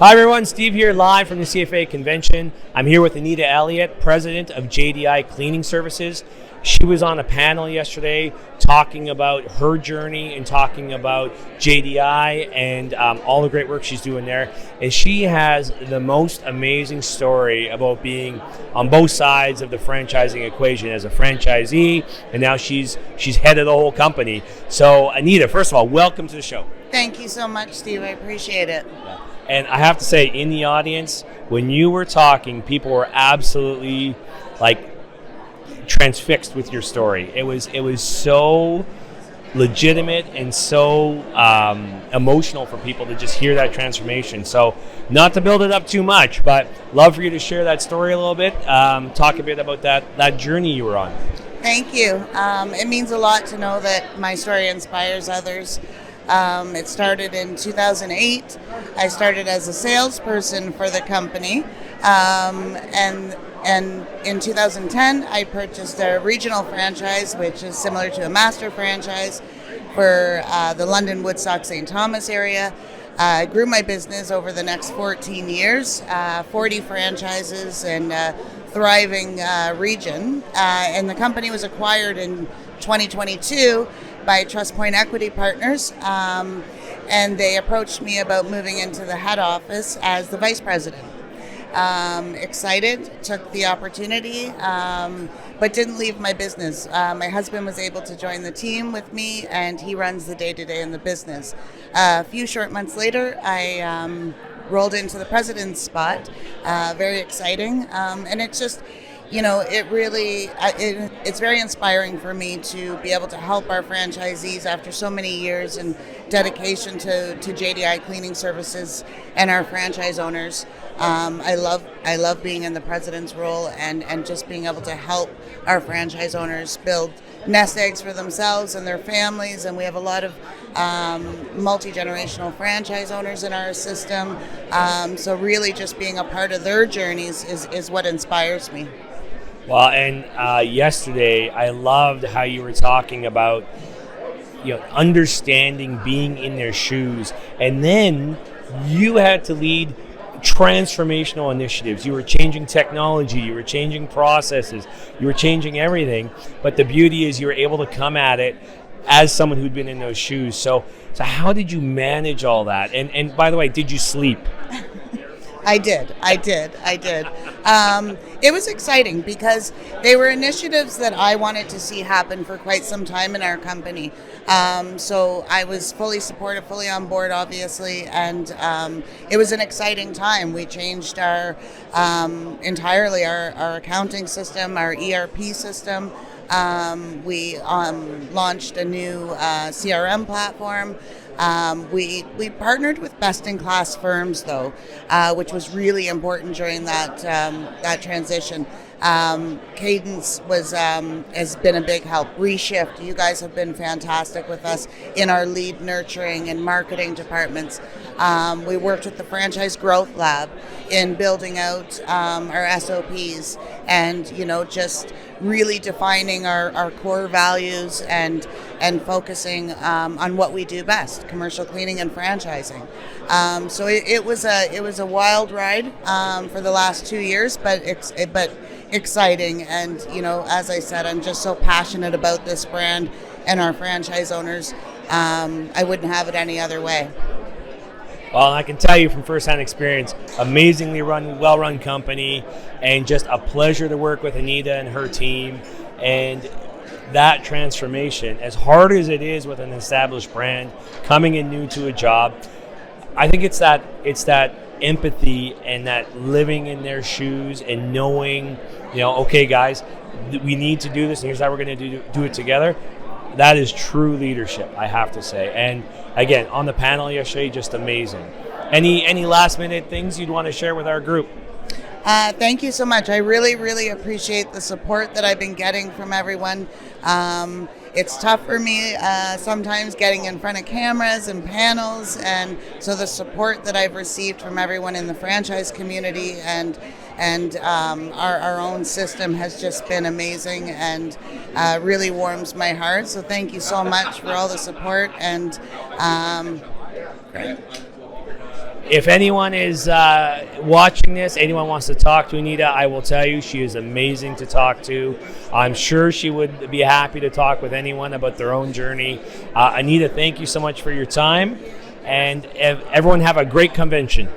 Hi everyone, Steve here live from the CFA convention. I'm here with Anita Elliott, president of JDI Cleaning Services. She was on a panel yesterday talking about her journey and talking about JDI and all the great work she's doing there. And she has the most amazing story about being on both sides of the franchising equation as a franchisee, and now she's head of the whole company. So Anita, first of all, welcome to the show. Thank you so much, Steve. I appreciate it. And I have to say, in the audience, when you were talking, people were absolutely transfixed with your story. It was so legitimate and so emotional for people to just hear that transformation. So, not to build it up too much, but love for you to share that story a little bit. Talk a bit about that journey you were on. Thank you. It means a lot to know that my story inspires others. It started in 2008. I started as a salesperson for the company, and in 2010 I purchased a regional franchise, which is similar to a master franchise for the London, Woodstock, St. Thomas area. I grew my business over the next 14 years, 40 franchises and thriving region, and the company was acquired in 2022 by TrustPoint Equity Partners, and they approached me about moving into the head office as the vice president. Excited, took the opportunity, but didn't leave my business. My husband was able to join the team with me, and he runs the day-to-day in the business. A few short months later, I rolled into the president's spot. Very exciting, and it's just, it really, it's very inspiring for me to be able to help our franchisees after so many years and dedication to JDI Cleaning Services and our franchise owners. I love being in the president's role and just being able to help our franchise owners build nest eggs for themselves and their families. And we have a lot of multi-generational franchise owners in our system. So really just being a part of their journeys is what inspires me. Well, and yesterday I loved how you were talking about understanding being in their shoes, and then you had to lead transformational initiatives. You were changing technology, you were changing processes, you were changing everything, but the beauty is you were able to come at it as someone who'd been in those shoes. So how did you manage all that? And by the way, did you sleep? I did. It was exciting because they were initiatives that I wanted to see happen for quite some time in our company. So I was fully supportive, fully on board, obviously, and it was an exciting time. We changed our entirely our accounting system, our ERP system. We launched a new CRM platform. We partnered with best-in-class firms, though, which was really important during that transition. Cadence has been a big help. Reshift, you guys have been fantastic with us in our lead nurturing and marketing departments. We worked with the Franchise Growth Lab in building out our SOPs and just really defining our core values and focusing on what we do best, commercial cleaning and franchising. So it was a wild ride for the last 2 years, but exciting. And as I said, I'm just so passionate about this brand and our franchise owners. I wouldn't have it any other way. Well, I can tell you from firsthand experience, amazingly well-run company, and just a pleasure to work with Anita and her team. And that transformation, as hard as it is with an established brand, coming in new to a job, I think it's that empathy and that living in their shoes and knowing, okay, guys, we need to do this, and here's how we're going to do it together. That is true leadership, I have to say. And again, on the panel yesterday, just amazing. Any last minute things you'd want to share with our group? Thank you so much. I really, really appreciate the support that I've been getting from everyone. It's tough for me sometimes getting in front of cameras and panels, and so the support that I've received from everyone in the franchise community and our own system has just been amazing and really warms my heart. So thank you so much for all the support. And great. if anyone is watching this, anyone wants to talk to Anita, I will tell you she is amazing to talk to. I'm sure she would be happy to talk with anyone about their own journey. Anita, thank you so much for your time, and everyone have a great convention.